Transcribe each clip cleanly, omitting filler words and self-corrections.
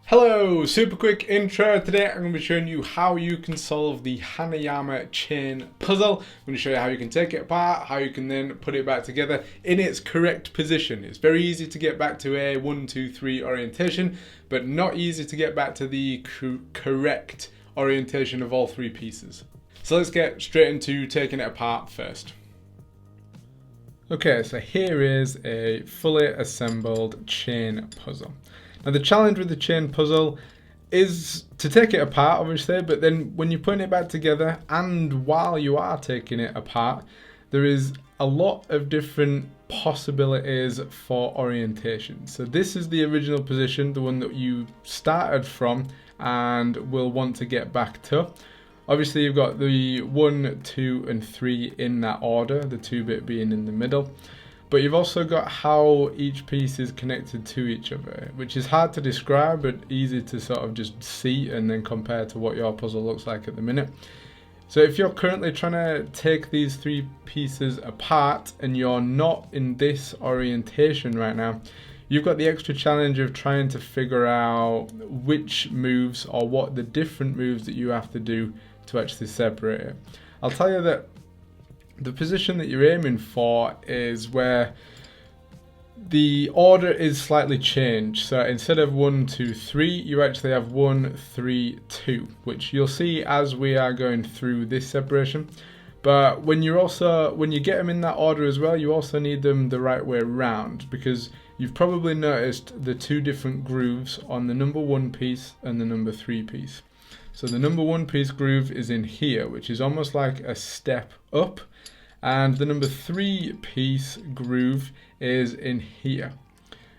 Hello, super quick intro. Today I'm going to be showing you how you can solve the Hanayama Chain puzzle. I'm going to show you how you can take it apart, how you can then put it back together in its correct position. It's very easy to get back to a 1, 2, 3 orientation, but not easy to get back to the correct orientation of all three pieces. So let's get straight into taking it apart first. Okay, so here is a fully assembled chain puzzle. Now the challenge with the chain puzzle is to take it apart, obviously, but then when you're putting it back together and while you are taking it apart, there is a lot of different possibilities for orientation. So this is the original position, the one that you started from and will want to get back to. Obviously you've got the 1, 2 and 3 in that order, the 2-bit being in the middle. But you've also got how each piece is connected to each other, which is hard to describe but easy to sort of just see and then compare to what your puzzle looks like at the minute. So if you're currently trying to take these three pieces apart and you're not in this orientation right now, you've got the extra challenge of trying to figure out which moves or what the different moves that you have to do to actually separate it. I'll tell you that the position that you're aiming for is where the order is slightly changed. So instead of 1, 2, 3, you actually have 1, 3, 2, which you'll see as we are going through this separation. But when you get them in that order as well, you also need them the right way around, because you've probably noticed the two different grooves on the number 1 piece and the number 3 piece. So the number 1 piece groove is in here, which is almost like a step up, and the number 3 piece groove is in here.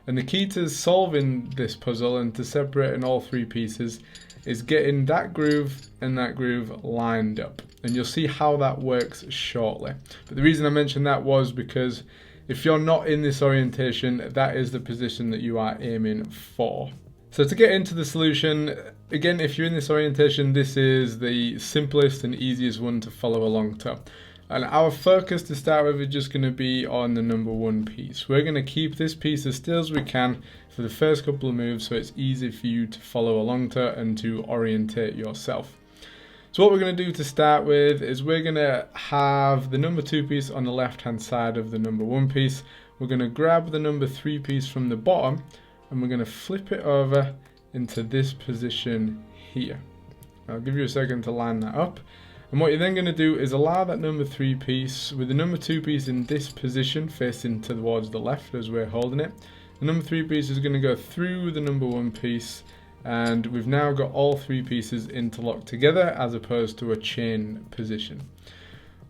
And the key to solving this puzzle and to separating all three pieces is getting that groove and that groove lined up. And you'll see how that works shortly. But the reason I mentioned that was because if you're not in this orientation, that is the position that you are aiming for. So to get into the solution, again, if you're in this orientation, this is the simplest and easiest one to follow along to. And our focus to start with is just going to be on the number 1 piece. We're going to keep this piece as still as we can for the first couple of moves so it's easy for you to follow along to and to orientate yourself. So what we're going to do to start with is we're going to have the number 2 piece on the left hand side of the number 1 piece. We're going to grab the number 3 piece from the bottom and we're going to flip it over into this position here. I'll give you a second to line that up. And what you're then going to do is allow that number 3 piece with the number 2 piece in this position facing towards the left as we're holding it. The number 3 piece is going to go through the number 1 piece, and we've now got all 3 pieces interlocked together as opposed to a chain position.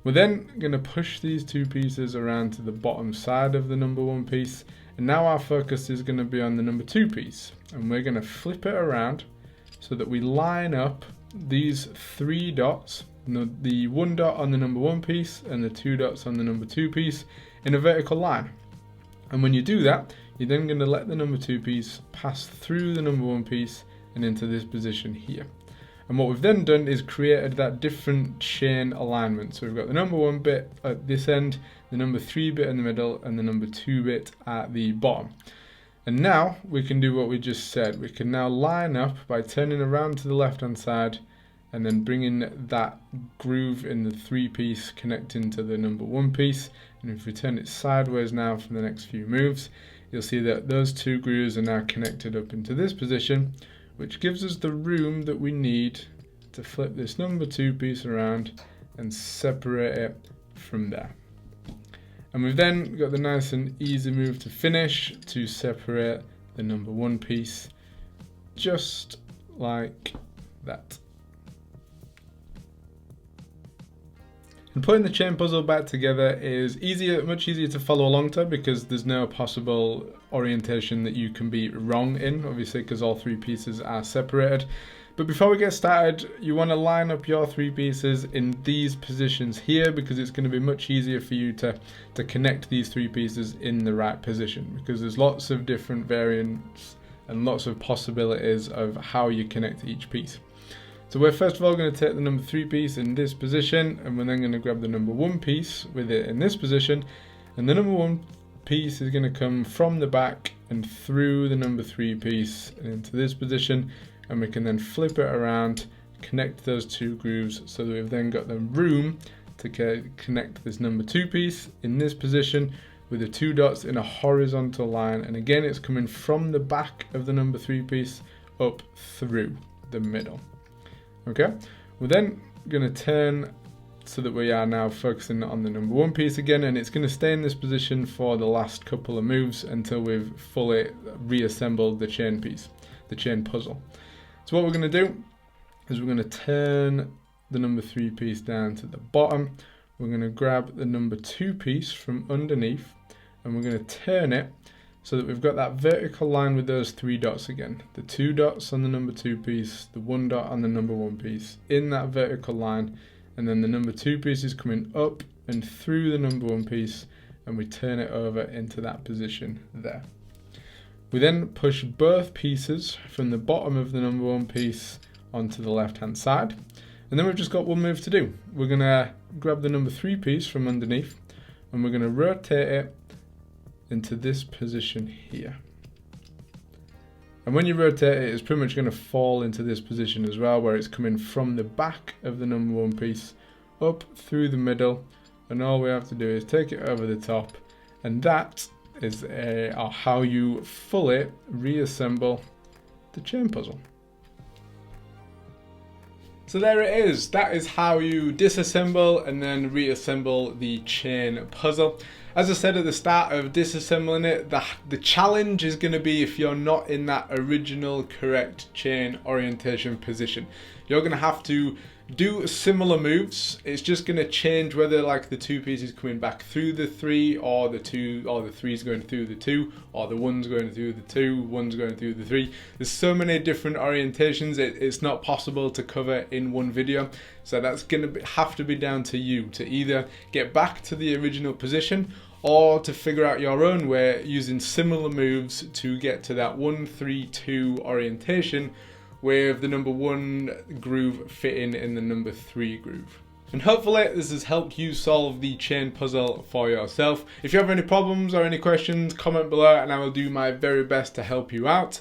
We're then going to push these 2 pieces around to the bottom side of the number 1 piece, and now our focus is going to be on the number 2 piece, and we're going to flip it around so that we line up these 3 dots, the 1 dot on the number 1 piece and the 2 dots on the number 2 piece in a vertical line. And when you do that, you're then going to let the number 2 piece pass through the number 1 piece and into this position here. And what we've then done is created that different chain alignment. So we've got the number 1 bit at this end, the number 3 bit in the middle, and the number 2 bit at the bottom. And now we can do what we just said. We can now line up by turning around to the left hand side and then bringing that groove in the 3 piece connecting to the number 1 piece. And if we turn it sideways now for the next few moves, you'll see that those 2 grooves are now connected up into this position, which gives us the room that we need to flip this number 2 piece around and separate it from there. And we've then got the nice and easy move to finish to separate the number 1 piece, just like that. And putting the chain puzzle back together is much easier to follow along to, because there's no possible orientation that you can be wrong in, obviously, because all 3 pieces are separated. But before we get started, you want to line up your 3 pieces in these positions here, because it's going to be much easier for you to connect these 3 pieces in the right position, because there's lots of different variants and lots of possibilities of how you connect each piece. So we're first of all going to take the number 3 piece in this position, and we're then going to grab the number 1 piece with it in this position, and the number 1 piece is going to come from the back and through the number 3 piece and into this position, and we can then flip it around, connect those two grooves, so that we've then got the room to connect this number 2 piece in this position with the 2 dots in a horizontal line, and again it's coming from the back of the number 3 piece up through the middle. Okay, we're then going to turn so that we are now focusing on the number 1 piece again, and it's going to stay in this position for the last couple of moves until we've fully reassembled the chain piece, the chain puzzle. So what we're going to do is we're going to turn the number 3 piece down to the bottom. We're going to grab the number 2 piece from underneath, and we're going to turn it so that we've got that vertical line with those 3 dots again. The 2 dots on the number 2 piece, the 1 dot on the number 1 piece in that vertical line, and then the number 2 piece is coming up and through the number 1 piece, and we turn it over into that position there. We then push both pieces from the bottom of the number 1 piece onto the left hand side, and then we've just got one move to do. We're going to grab the number 3 piece from underneath, and we're going to rotate it into this position here. And when you rotate it, it's pretty much going to fall into this position as well, where it's coming from the back of the number 1 piece up through the middle, and all we have to do is take it over the top, and that is how you fully reassemble the chain puzzle. So there it is. That is how you disassemble and then reassemble the chain puzzle. As I said at the start of disassembling it, the challenge is going to be if you're not in that original correct chain orientation position. You're going to have to do similar moves. It's just going to change whether like the 2 pieces coming back through the 3, or the 3's going through the 2, or the 1's going through the 2, 1's going through the 3. There's so many different orientations, it's not possible to cover in one video. So that's going to have to be down to you to either get back to the original position, or to figure out your own way using similar moves to get to that 1, 3, 2 orientation, with the number 1 groove fitting in the number 3 groove. And hopefully this has helped you solve the chain puzzle for yourself. If you have any problems or any questions, comment below and I will do my very best to help you out.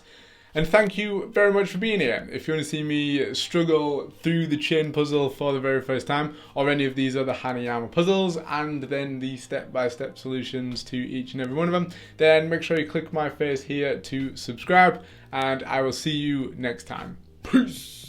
And thank you very much for being here. If you want to see me struggle through the chain puzzle for the very first time, or any of these other Hanayama puzzles, and then the step-by-step solutions to each and every one of them, then make sure you click my face here to subscribe, and I will see you next time. Peace!